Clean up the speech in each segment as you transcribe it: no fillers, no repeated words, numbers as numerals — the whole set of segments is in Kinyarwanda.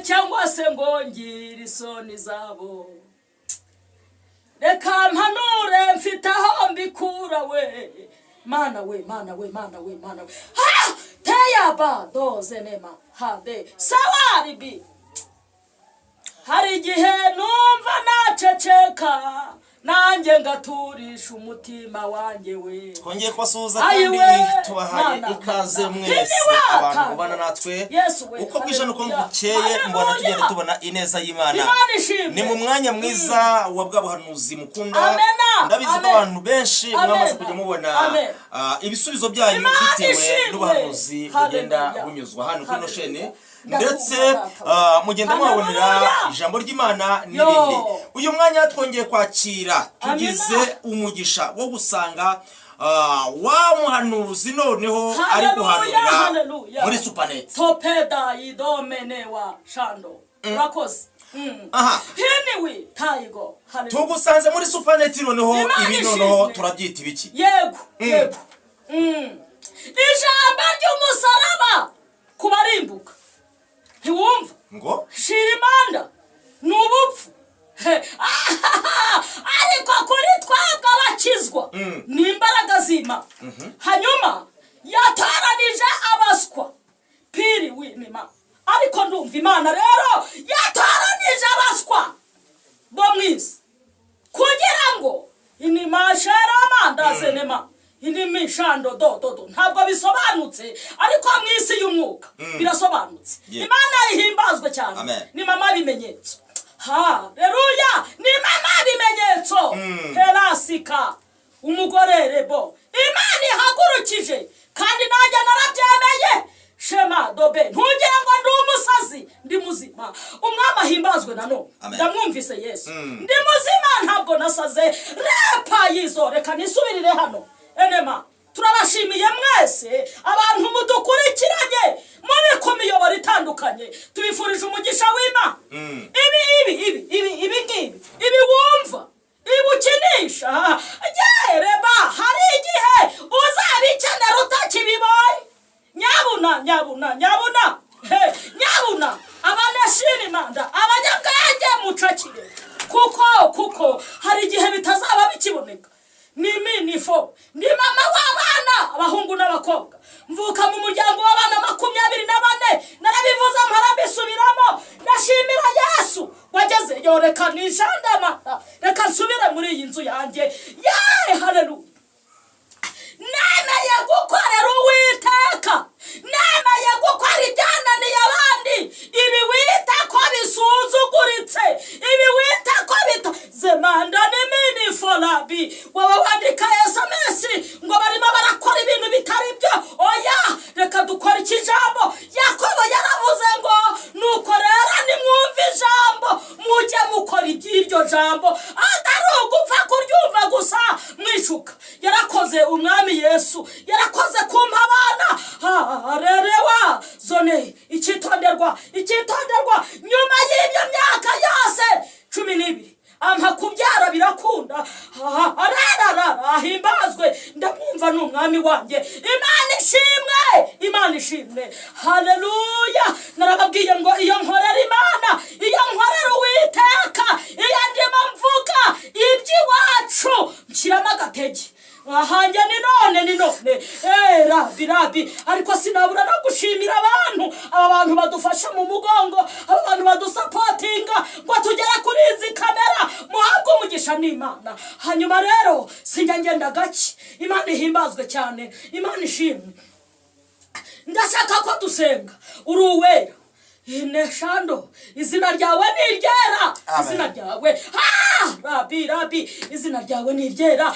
cyangwa se ngo ngire isoni zabo. Reka mpanure mfite aho mbikura we. Mana we, mana we, mana we, mana we. Ha! Teyaba doze nema hade sawari bi. Hari igihe numva naceceka nanjye ngaturisha umutima wanjye we. Twongeye kubasuhuza kandi tubahaye ikaze mwese abantu bana natwe uko bwije nuko bukeye mbona tugenda tubona ineza y'Imana. Ni mu mwanya mwiza wa bw'abahanuzi mukunda. Ndabizi ko abantu benshi mwamaze kujya mubona ibisubizo byanyu bitewe n'ubuhanuzi bugenda bunyuzwa hano kuri noshene. Ndetse mugenda mwabonera ijambo ry'Imana n'ibindi. Uyu mwanya twongeye kwakira tugize umugisha wo gusanga wa muhanuzi noneho ari guhanurira muri Supanet. Topeda idomenewa shando. Urakoze. Aha. Hiniwi tayigo. Tugusanze muri Supanet noneho ibi noneho turabyita ibiki? Yego. Yego. Ijambo ry'umusaraba kubarimbuka. Ntiwumva ngo shirimanda n'ubupfu ariko kuri twebwe abakizwa n'imbaraga z'Imana. Hanyuma yataranije abaswa piri w'Imana. Ariko ndumva Imana rero yataranije abaswa bo mwisi kugira ngo inimashara mandaze nema inimishando dododo ntabwo bisobanutse ariko mwisi y'umwuka birasobanutse. Imana ihimbazwe cyane. Ni mama bimenyetso. Haleluya. Ni mama bimenyetso. Helasika umugorerebo Imana ihagurukije kandi nanjye narabyemeye. Shema dobe ntugire ngo ndi umusazi ndi muzima. Umwami ahimbazwe nano. Ndamwumvise Yesu. Ndi muzima ntabwo nasaze. Repa yizo reka nisubirire hano. Enema turabashimiye mwese abantu mudukurikiranye muri ku miyoboro itandukanye. Tubifurije umugisha w'Imana. Ibi wumva ibukinisha yereba hari igihe uzabikenera utakibibaye. Nyabuna abanashini manda abanyabwenge mucakire kuko hari igihe bitazaba bikiboneka. Nifo ndi mama w'abana abahungu n'abakobwa mvuka mu muryango w'abana 24 narabivuza mparabisubiramo. Nashimira Yesu wageze yoreka nijandama reka nsubire muri iyi nzu yanjye. Haleluya. Nemeye gukorera Uwiteka. Nemeye gukora ibyananiye abandi. Ibi wita ko bisuzuguritse. Ibi wita ko zemanda n'imini folabi. Wowe wandika SMS ngo barimo barakora ibintu bitari byo. Oya reka dukora ikijambo. Yakobo yaravuze ngo nuko rero nimwumva ijambo mujye mukora iby'iryo jambo atari ugupfa kuryumva gusa mwishuka. Yarakoze umwami Yesu yarakoze kumpa abana. Harerewa zone ikitonderwa nyuma y'ibyo myaka yose 12 ampa kubyara birakunda. Ahimbazwe ndamwumva n'umwami wanjye. Imana ishimwe. Haleluya. Narababwiye ngo iyo nkorera Imana, iyo nkorera Uwiteka, iyo ndimo mvuga iby'iwacu nshyiramo agatege. Ahanje ni none rabi ariko sinabura no gushimira abantu badufasha mu mugongo, abantu badusapotinga ngo tugere kuri izi kamera. Muhabwe umugisha n'Imana. Hanyuma rero sinjya ngenda gake. Imana ihimbazwe cyane. Imana ishimwe. Ndashaka ko dusenga uri uwera. Neshando izina ryawe ni iryera. Izina ryawe rabi izina ryawe ni iryera.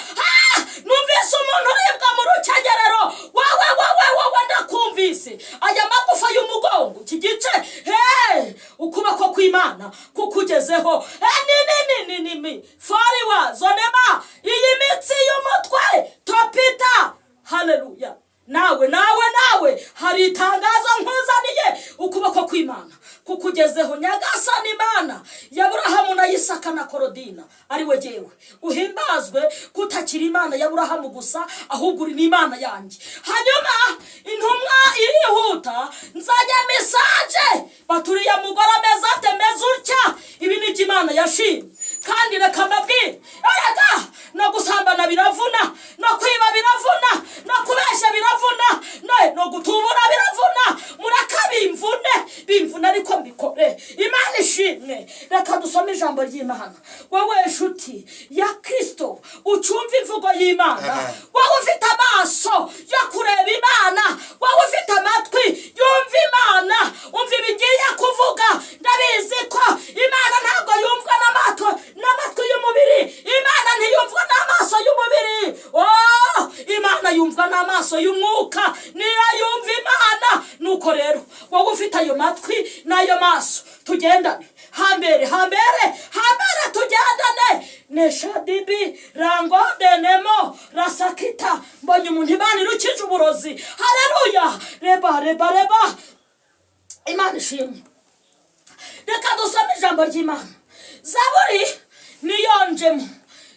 Numvise umuntu uribwa mu rucyagerero. Wowe ndakumvise. Aya magufa y'umugongo iki gice ukuboko kw'Imana kukugezeho. Ni fariwa zonema iyi mitsi y'umutwe topita. Haleluya. Nawe hari itangazo nkuzaniye. Ukuboko kw'Imana kukugezeho. Nyagasani Imana y'Aburahamu na Isaka na Korodina ari we jewe. Uhimbazwe kutakiri Imana y'Aburahamu gusa ahubwo uri n'Imana yanjye. Hanyuma intumwa irihuta nzajya message baturiye mugora meza imana yashimye. Kandi reka mbabwire, ayaga no gusambana biravuna, no kwiba biravuna, no kubeshya biravuna, no gutubura biravuna. Murakabimvune bimvuna ariko mbikore. Imana ishimwe. Reka dusome ijambo ry'Imana. Wowe nshuti ya Kristo ucumva imvugo y'Imana, wowe ufite amaso yo kureba Imana, wowe ufite amatwi yumva Imana, umva ibigiye kuvuga. Ndabizi ko Imana ntabwo yumvwa n'amatwi y'umubiri. Imana ntiyumvwa n'amaso y'umubiri. Imana yumvwa n'amaso y'umwuka, niyo yumva Imana. Nuko rero wowe ufite ayo matwi n'ayo maso, tugendane hambere tugendane. Neshadibi rangode nemo rasakita. Mbonye umuntu Imana irukije uburozi. Haleluya. Reba Imana ishimwe. Reka dusome ijambo ry'Imana. Zaburi niyonjemo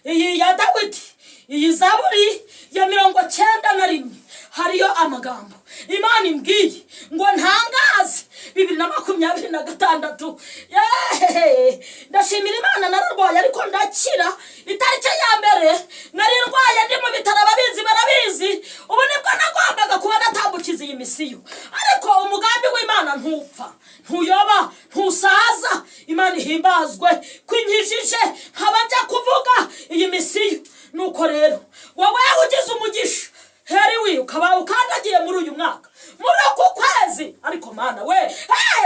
iyi ya Dawidi, iyi Zaburi ya 91 hariyo amagambo Imana imbwiye ngo ntangaze. 2026 ndashimira Imana, nararwaye ariko ndakira. Itariki ya mbere nari ndwaye ndi mu bitaro, ababizi barabizi. Ubu nibwo nagombaga kuba natambukiza iyi misiyo, ariko umugambi w'Imana ntupfa, ntuyoba, ntusaza. Imana ihimbazwe kwinkijije nkaba njya kuvuga iyi misiyo. Nuko rero wowe ugize umugisha heriwe ukaba ukandagiye muri uyu mwaka, muri uku kwezi, ariko Mana we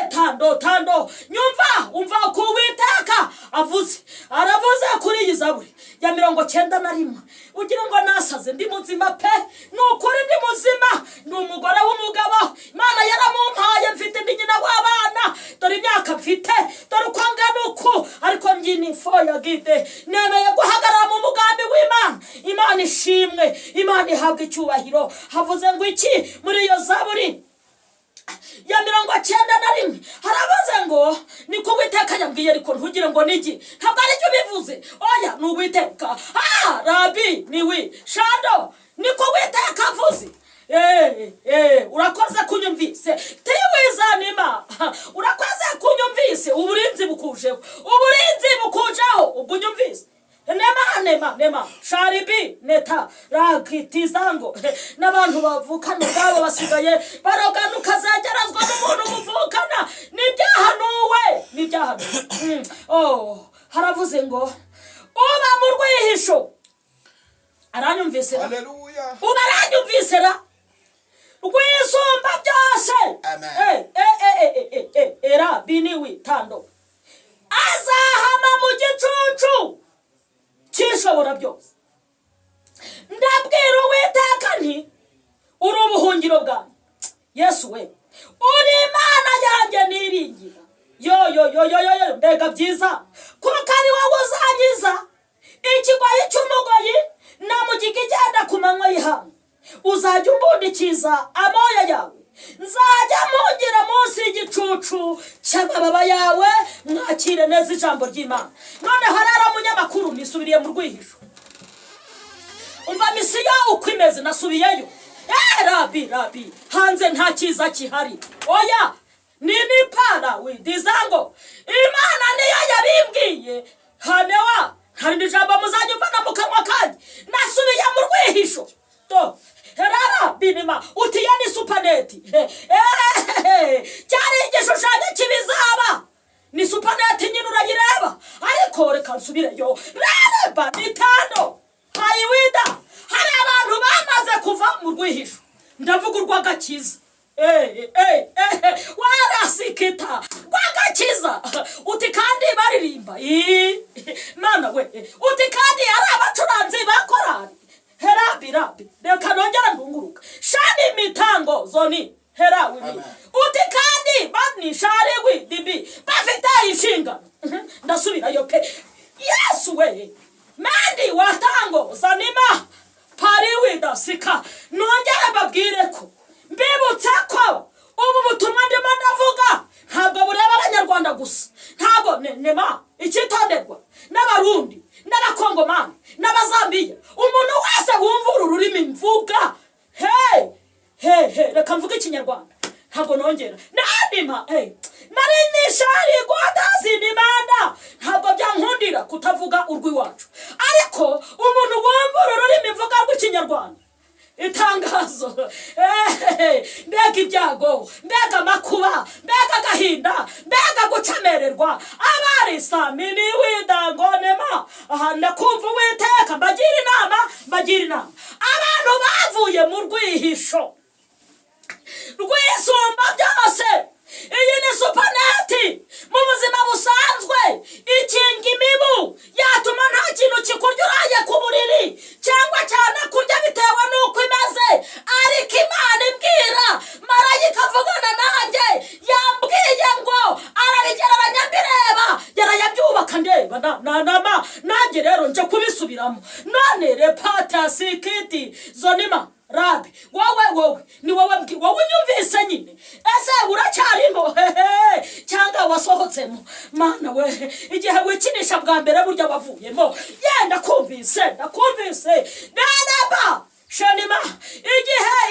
tando umva ko Uwiteka aravuze kuri iyi Zaburi ya 91. Ugira ngo nasaze, ndi muzima pe, nukuri ndi muzima. Ndi umugore w'umugabo Imana yaramumpaye, mfite ndi nyina w'abana. Dore imyaka mfite, dore uko ngana uku, ariko njini foya gide nemeye guhagarara mu mugambi w'Imana. Imana ishimwe, Imana ihabwa icyubahiro. Havuze ngo iki muri iyo Zaburi ya 91? Harabaze ngo niko Uwiteka yambwiye, ariko ntugire ngo nigi, ntabwo ari cyo bivuze. Oya, ni Uwiteka. Rabi niwe Shando, niko Uwiteka avuze. Urakoze kunyumvise. Tiwizanima, urakoze kunyumvise. Uburinzi bukujeho, ubwo nyumvise. Nema sharibi neta rakiti zango n'abantu bavukana ubwabo basigaye baroganuka zagerazwa n'umuntu muvukana. Nibyahanuwe. Haravuze ngo uba mu rwihisho aranyumvise. Haleluya. Uba aranyumvise rwisumba byose. Era biniwi tando azahama mu gicucu cyishobora byose. Ndabwira Uwiteka nti uri ubuhungiro bwanjye. Yesu we, uri Imana yanjye niringira. Yo mbega byiza kuko ari wowe uzangiza ikigoyi cy'umugoyi na mugiga igenda ku manywa y'ihanga. Uzajya umbundikiza amoya yawe, nzajya mungira munsi y'igicucu cy'amababa yawe. Mwakire neza ijambo ry'Imana. None harara munyamakuru, nisubiriye mu rwihisho. Umva misiyo uko imeze, nasubiyeyo. Rabi hanze nta cyiza kihari. Oya, nini para widizango. Imana niyo yabimbwiye. Hanewa hari ijambo muzanyumvana mu kanwa kanjye. Nasubiye mu rwihisho. Herara binima utiye ni supaneti. Cyari igishushanyo kibizaba. Ni supaneti nyine urayireba, ariko reka nsubireyo. Reba nitando hayiwida. Hari abantu bamaze kuva mu rwihisho. Ndavuga urw'agakiza. Warasikita rw'agakiza. Uti kandi baririmba. Mana we, uti kandi ari abacuranzi bakorari. Rabi reka nongera ndunguruka. Shani mitango zoni herawi. Uti kandi bani sharewi dibi bafite inshinga. Ndasubirayo pe. Yesu we, mandi watango zanima pariwi dasika. Nongera babwire ko mbibutse ko ubu butumwa ndimo ndavuga ntabwo bureba Abanyarwanda gusa. Ntabwo nema ikitonderwa n'Abarundi n'Abakongomani n'Abazambiya. Umuntu wese wumva uru rurimi mvuga, reka mvuga Ikinyarwanda, ntabwo nongera nanima. Nari nishari gwadazi nimanda, ntabwo byanku kutavuga urw'iwacu, ariko umuntu wumva ururimi mvuga rw'ikinyarwanda, itangazo, mbega ibyago, mbega amakuba, mbega agahinda, mbega gucamererwa, abarisami widangonema. Aha ndakumva Uwiteka mbagira inama, abantu bavuye mu rwihisho rwisumba byose. Iyi ni supaneti mu buzima busanzwe, ikinga imibu, yatuma nta kintu kikurya uraye ku buriri, cyangwa cyane kurya bitewe n'uko imeze. Ariko Imana imbwira, marayika avugana nanjye, yambwiye ngo ararigereranya mbireba, yarayabyubaka ndeba nanjye rero nje kubisubiramo. None repata sikiti zonima Rabi, wowe ni wowe unyumvise nyine, ese uracyarimo cyangwa wasohotsemo? Mana we, igihe wikinisha bwa mbere burya wavuyemo. Yenda kumvise nanaba shanima,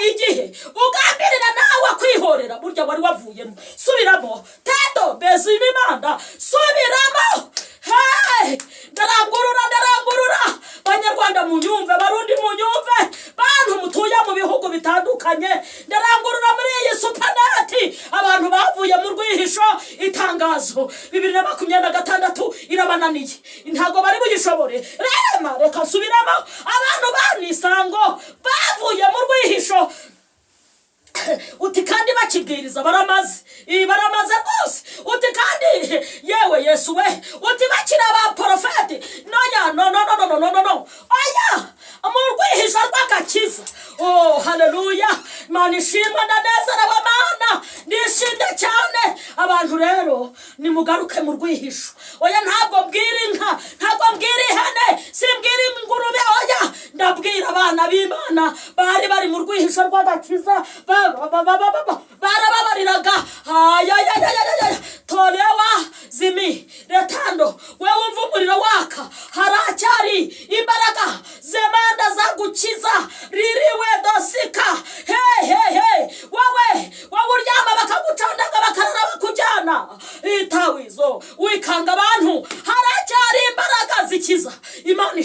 igihe ugambirira nawe kwihorera burya wari wavuyemo. Subiramo teto bezimimanda, subiramo. Ndarangurura Banyarwanda munyumve, Barundi munyumve, bantu mutuye mu bihugu bitandukanye, ndarangurura muri iyi supaneti abantu bavuye mu rwihisho. Itangazo 2026 irabananiye, ntago bari buyishobore. Reka nsubiramo, abantu banisango bavuye mu rwihisho. Uti kandi bakibwiriza baramaze rwose. Uti kandi yewe Yesu we, uti bakira ba profeti. No oya, mu rwihisho rw'agakiza. Oh haleluya, Imana ishimwe, ndanezerewe Mana, ndishimye cyane. Abantu rero nimugaruke mu rwihisho. Oya, ntabwo mbwira inka, ntabwo mbwira ihene, simbwira ingurube. Oya, ndabwira abana b'Imana bari mu rwihisho rw'agakiza, barababariraga. Tolewa zimi retando, wewe wumva umuriro waka, haracyari imbaraga zemanda zagukiza. Ririwe dosika, wowe uryama bakagucandaga bakarara bakujyana itawizo, wikanga abantu, haracyari imbaraga zikiza. Imana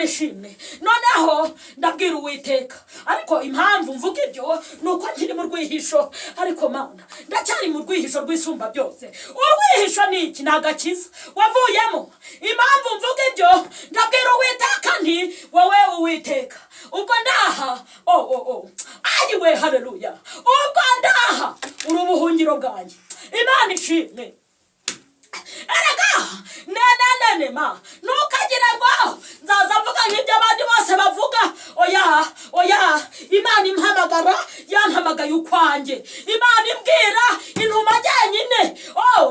ishimwe. Noneho ndabwira Uwiteka, ariko impamvu mvuga ibyo nuko nkiri mu rwihisho. Ariko Mana, ndacyari mu rwihisho rwisumba byose. Urwihisho ni iki? Nagakiza wavuyemo. Impamvu mvuga ibyo, ndabwira Uwiteka nti, wowe Uwiteka, ubwo ndaha ayiwe haleluya, ubwo ndaha uri ubuhungiro bwanjye. Imana ishimwe. Erega ma ntukagira ngo nzaza mvuga nk'ibyo abandi bose bavuga. Oya, Imana impamagara, yampamagaye ukwanjye. Imana imbwira intuma jyenyine.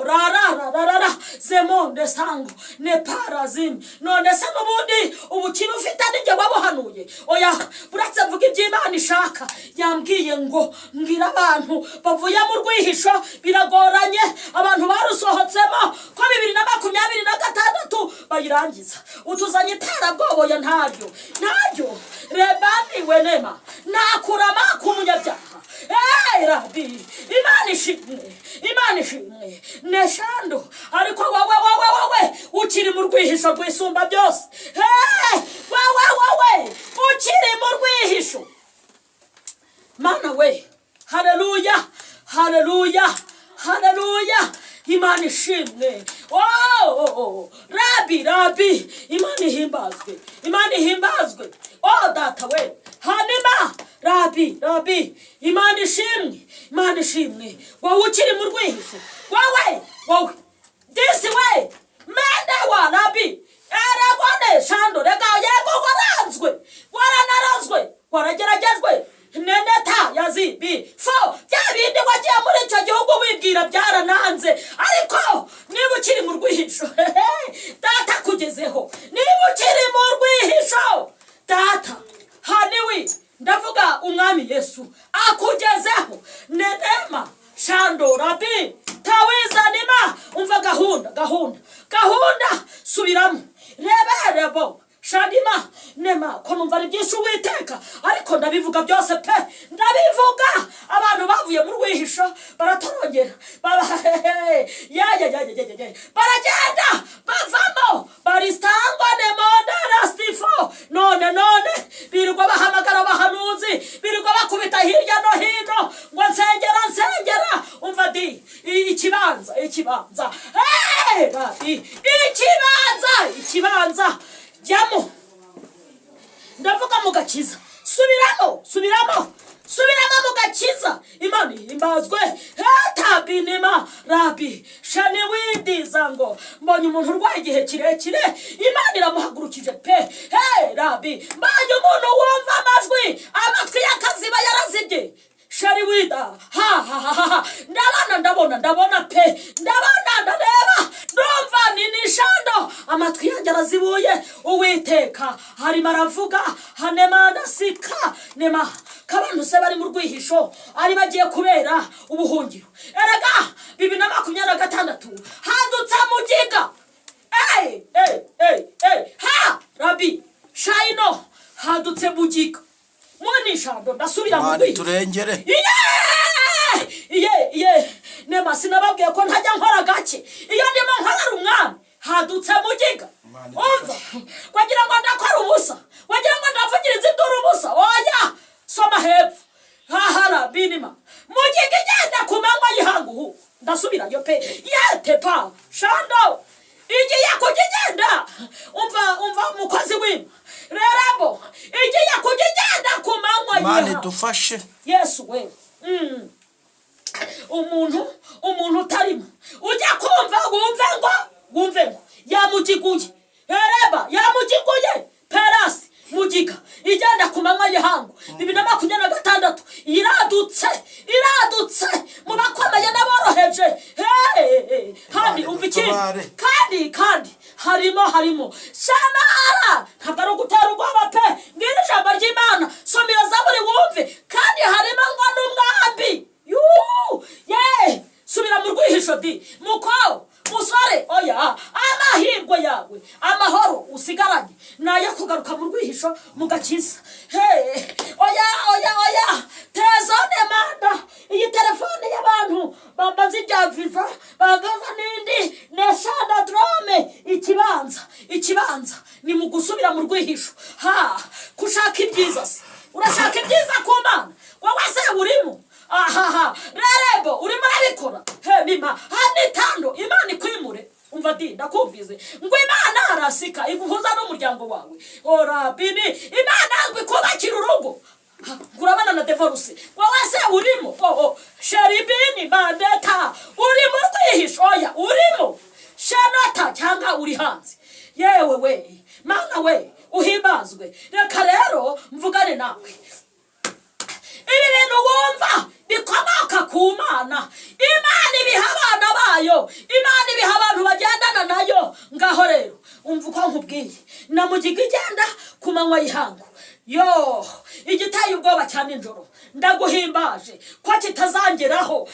Rara zemonde sango ne parazim. None se n'ubundi ubukire ufite n'ijye wabuhanuye? Oya, buratse mvuga ibyo Imana ishaka. Yambwiye ngo mbwira abantu bavuye mu rwihisho biragoranye, abantu barusohotsemo ko 2026 bayirangiza. Utuzanye iterabwoba. Oya, ntaryo rebani wenema nakurama kumunyabyaha. Rabi, Imana ishimwe neshando. Ariko wowe ukiri mu rwihisho rwisumba byose. Wowe ukiri mu rwihisho, Mana we, haleluya. Imana ishimwe. Rabi, Imana ihimbazwe. Data we, hanima Rabi, Imana ishimwe. Wowe ukiri mu rwihisho, wowe this way mende wa Rabi, eragone shando rega yego warananazwe, warageragezwe neneta yazibi fo byabindi wagiye muri icyo gihugu wibwira byarananze. Ariko niba ukiri mu rwihisho, data kugezeho. Niba ukiri mu rwihisho, data haniwi, ndavuga umwami Yesu akugezeho. Nenema shando Rabi tawizanima. Umva gahunda subiramo. Rebo Shadima nema ko numva ari byinshi Uwiteka, ariko ndabivuga byose pe. Ndabivuga abantu bavuye mu rwihisho baratorongera baragenda bavamo ikibanza ikibanza jyamo ndavuga mu gakiza subiramo mu gakiza imana imbazwe tabinima rabi shani widiza ngo mbonye umuntu urwaye igihe kirekire imana iramuhagurukije pe rabi mbonye umuntu wumva amajwi amatwi y'akaziba yarazibye shari wida ndabona pe ndareba ndumva nishando amatwi yanjye arazibuye uwiteka harimo aravuga hanema ndasika nema kabantu se bari mu rwihisho ari bagiye kubera ubuhungiro erega 2026 hadutse mugiga rabi shayino hadutse mugiga munishando ndasubira mu rwihisho turengere nema sinababwiye ko ntajya nkora gake iyo ndimo nkorera umwami hadutse mugiga umva wagira ngo ndakora ubusa wagira ngo ndavugiriza induru ubusa oya soma hepfo hahara binima mugiga igenda ku manywa y'ihangu ndasubirayo pe yetepa shando igiye kugigenda umva mukozi w'imana rerabo igiye kugigenda ku manywa y'ihangu mani dufashe yesu we umuntu utarimo ujya kumva wumve ngo yamugiguye reba yamugiguye perasi mugiga igenda ku manywa y'ihangu 2026 iradutse mu bakomeye n'aboroheje kandi umva ikindi kandi harimo shamara ntabwo ari ugutera ubwoba pe ngiri ijambo ry'imana somera zaburi wumve kandi harimo ngo n'umwambi subira mu rwihisho musore oya amahirwe yawe amahoro usigaranye nayo kugaruka mu rwihisho mu gakiza oya telefone manda iyi telefone y'abantu bambaza ibya viva bagaza n'indi neshana drome ikibanza ni mu gusubira mu rwihisho kushaka ibyiza se urashaka ibyiza ku mana wowe se urimo rerebo urimo arabikora nima hanitando imana ikwimure umva ndakumvize ngo imana arasika iguhuza n'umuryango wawe orabini imana ikubakira urugo kurabana na divorce wowe se urimo sheribini mandeta urimo rwihisho oya urimo shenata cyangwa uri hanze yewe we mana we uhimbazwe reka rero mvugane nawe ibi bintu wumva bikomoka ku mana imana ibiha abana bayo imana ibiha abantu bagendana nayo ngaho rero umva uko nkubwiye na mugiga igenda ku manywa y'ihangu igiteye ubwoba cyane nijoro ndaguhimbaje ko kitazangeraho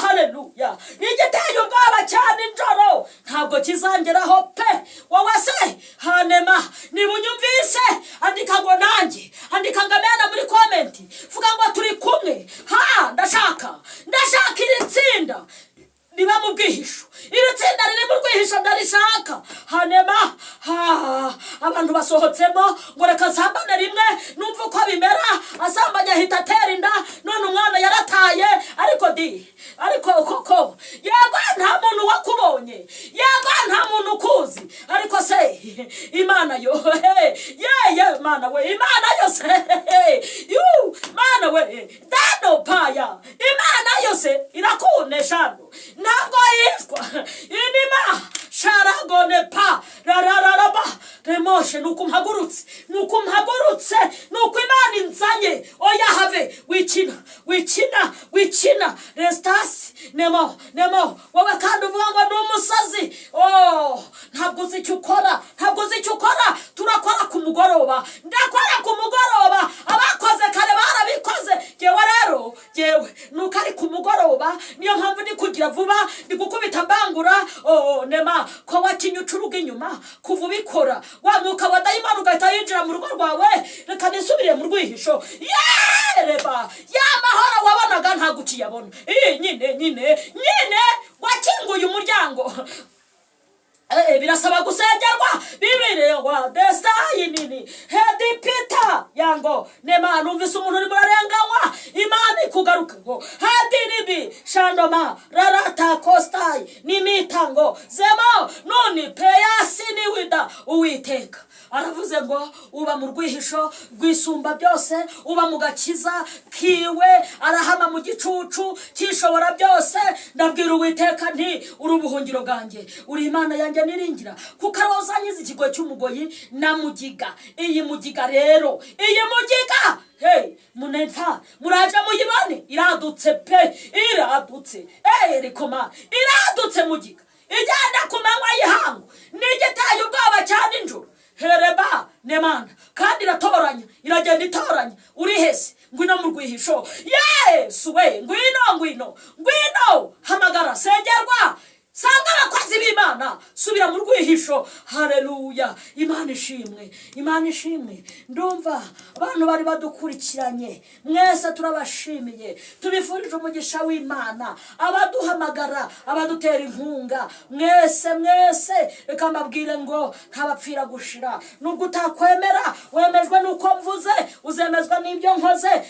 haleluya igiteye ubwoba cyane nijoro ntabwo kizangeraho pe wowe se hanema niba unyumvise andika ngo nanjye andika ngo amena muri komenti vuga ngo turi kumwe ndashaka iri tsinda riba mu bwihisho iri tsinda riri mu rwihisho ndarishaka hanema abantu basohotsemo ngo reka nsambane rimwe numva uko bimera asambanye ahita atera inda none umwana yarataye ariko koko yego nta muntu wakubonye yego nta muntu ukuzi ariko se imana yo mana we imana yose mana we dano paya imana yose irakuneshano ntabwo yitwa inima sharagone pa rarararaba remoshe nuko mpagurutse nuko imana inzanye oya have wikina restasi nemo wowe kandi uvuga ngo ndi umusazi ntabwo uzi icyo ukora turakora ku mugoroba ndakora ku mugoroba abakoze kare barabikoze yewe nuko ari ku mugoroba niyo mpamvu ndi kugira vuba ndi gukubita mbangura nema ko watinye ucuruga inyuma kuva ubikora wa mwuka wa dayimani ugahita yinjira mu rugo rwawe reka nisubire mu rwihisho reba mahoro wabonaga ntabwo ukiyabona nyine wakinguye umuryango birasaba gusengerwa bibirewa desayinini hedi pita yango nema numvise umuntu uri murarenganywa imana ikugarukeho hadi nibi shandoma rarata kostai nimitango zemo noni peyasi niwida Uwiteka aravuze ngo uba mu rwihisho rwisumba byose, uba mu gakiza kiwe, arahama mu gicucu cyishobora byose. Ndabwira Uwiteka nti uri ubuhungiro bwanjye, uri Imana yanjye niringira, kuko arozanyiza ikigo cy'umugoyi na mugiga. Iyi mugiga rero, iyi mugiga muneta muraje muyibane, iradutse pe, iradutse rikoma, iradutse mugiga ijyana ku manywa y'ihangu, nigitaye ubwoba cyane injuru. Hereba nemana kandi iratoranya, iragenda itoranya. Uri hese ngwino mu rwihisho, Yesu we ngwino hamagara, sengerwa, sanga abakozi b'Imana, subira mu rwihisho. Haleluya, Imana ishimwe, Imana ishimwe. Ndumva abantu bari badukurikiranye, mwese turabashimiye, tubifurije umugisha w'Imana, abaduhamagara, abadutera inkunga, mwese reka mbabwire ngo ntabapfira gushira. Nubwo utakwemera, wemejwe nuko mvuze, uzemezwa n'ibyo nkoze.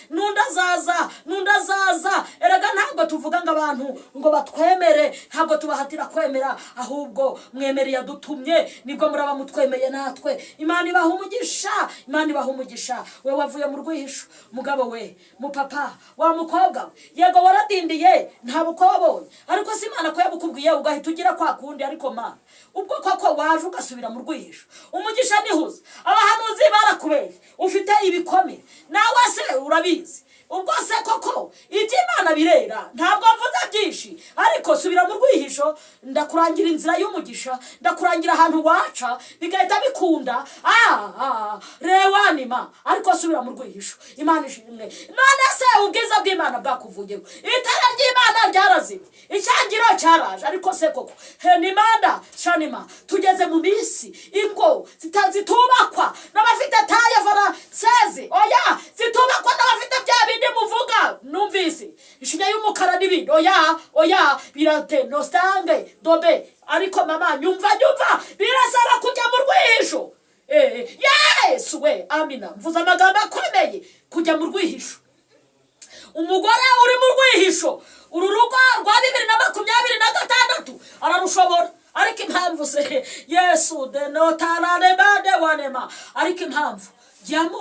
Nundazaza erega ntabwo tuvuga ngo abantu ngo batwemere, ntabwo tubahatira kwemera, ahubwo mwemere yadutumye, nibwo muraba mutwemeye natwe. Imana ibaha umugisha, Imana ibaha umugisha. We wavuye mu rwihisho, mugabo we, mupapa wa mukobwa, yego waradindiye nta bukobonye, ariko si Imana ko yabukubwiye ugahita ugira kwa kundi. Ariko Mana, ubwo koko waje ugasubira mu rwihisho, umugisha nihuza. Abahanuzi barakubeye, ufite ibikomere, nawe se urabizi. Ubwo se koko iby'Imana birera, ntabwo mvuze byinshi, ariko subira mu rwihisho. Ndakurangira inzira y'umugisha, ndakurangira ahantu waca bigahita bikunda. Rewanima, ariko subira mu rwihisho. Imana ishimwe. None se ubwiza bw'Imana bwakuvuyeho, itara ry'Imana ryarazimye, icyangiro cyaraje. Ariko se koko henimanda shanima, tugeze mu minsi ingo zitubakwa n'abafite taye faransezi, oya zitubakwa n'abafite bya bindi muvuga numvise ishinya y'umukara n'ibindi. Oya birate nostange dobe. Ariko mama nyumva birasaba kujya mu rwihisho. Yesu we amina, mvuza amagambo akomeye, kujya mu rwihisho. Umugore uri mu rwihisho, uru rugo rwa 2026 ararushobora, ariko impamvu se Yesu de notarane bade wanema, ariko impamvu jyamo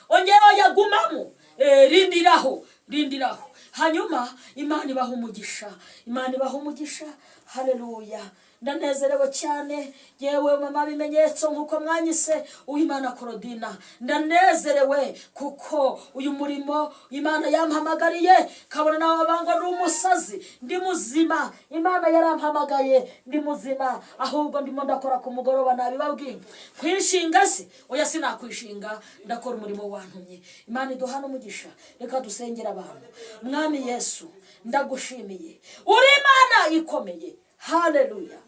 ongera yagumamo, rindiraho. Hanyuma Imana ibaha umugisha, haleluya. Ndanezerewe cyane yewe mama bimenyetso nkuko mwanyise Uwimana Korodina. Ndanezerewe kuko uyu murimo Imana yampamagariye, kabona nawe abango n'umusazi, ndi muzima. Imana yarampamagaye ndi muzima, ahubwo ndimo ndakora ku mugoroba nabibabwiye. Kwishinga se oya sinakwishinga, ndakora umurimo wantumye. Imana iduhana umugisha. Reka dusengera abantu. Mwami Yesu, ndagushimiye, uri Imana ikomeye. Haleluya.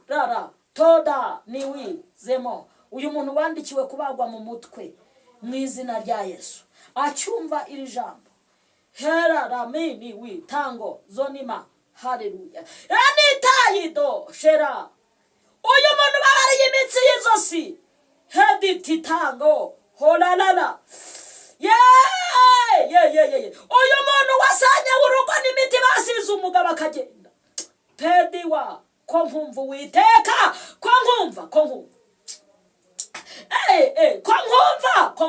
Rara toda niwi zemo. Uyu muntu wandikiwe kubagwa mu mutwe mu izina rya Yesu, acyumva iri jambo, herara mini wi tango zonima. Haleluya. Anitayido shera, uyu muntu babariye imitsi y'izosi, hedi titango holalala. Uyu muntu wasanye urugo n'imiti basize umugabo akagenda. Pediwa ko nkumva Uwiteka, ko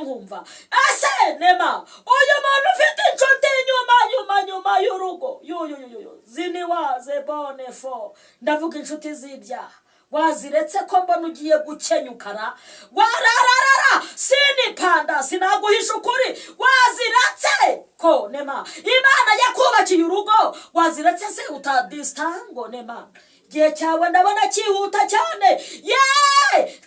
nkumva ase nema. Uyu muntu ufite inshuti nyuma y'urugo ziniwa zebone fo, ndavuga inshuti z'ibyaha, waziretse ko mbona ugiye gukenyukara. Warararara sinipanda sinaguhisha ukuri, waziretse ko nema Imana yakubakiye urugo, waziretse se utadistango nema. Gihe cyawe ndabona cyihuta cyane.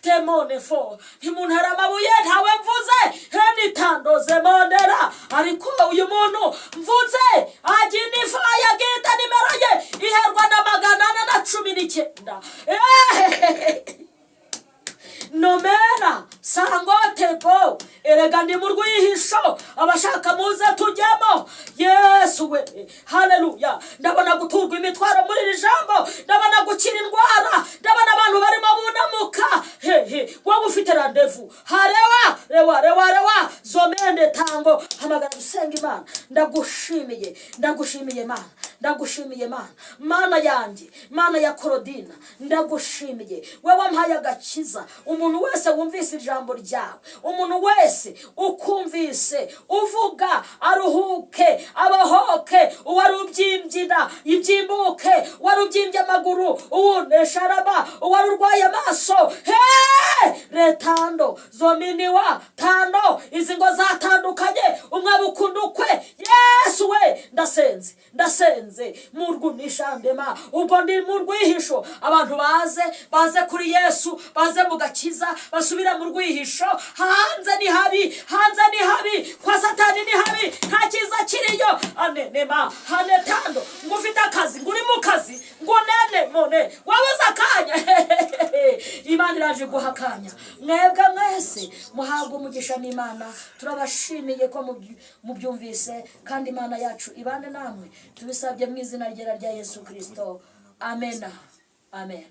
Temone fo ntimuntu haramabuye ntawe mvuze, henitandoze mondera. Ariko uyu muntu mvuze aginifa yagita nimero ye iherwa na 419. Nomera sangote po erega ndi mu rwihisho, abashaka muze tujyamo. Yesu we haleluya. Ndabona guturwa imitwaro muri iri jambo, ndabona gukira ndagushimiye mana, ndagushimiye mana, mana yanjye, mana ya Korodina, ndagushimiye wewe wampaye agakiza. Umuntu wese wumvise ijambo ryawe, umuntu wese ukumvise uvuga aruhuke, abahoke, uwari ubyimbyina ibyimbuke, uwari ubyimbye amaguru uwunesharaba, uwari urwaye amaso retando zominiwa tando, izi ngo zatandukanye umwabukundukwe. Yesu we, ndasenze murgunishandema ubwo ndi mu rwihisho. Abantu baze kuri Yesu, baze mu gakiza, basubira mu rwihisho. Hanze ni habi, kwa Satani ni habi, nta cyiza kiriyo. Anenema hanetando, ngo ufite akazi, ngo uri mu kazi, ngo nene mone wabuze akanya. Imana iraje guha akanya. Mwebwe mwese muhabwa umugisha n'Imana. Turabashimiye ko mubyumvise, kandi Imana yacu ibane namwe, tubisabye mu izina rya Yesu Kristo. Amen.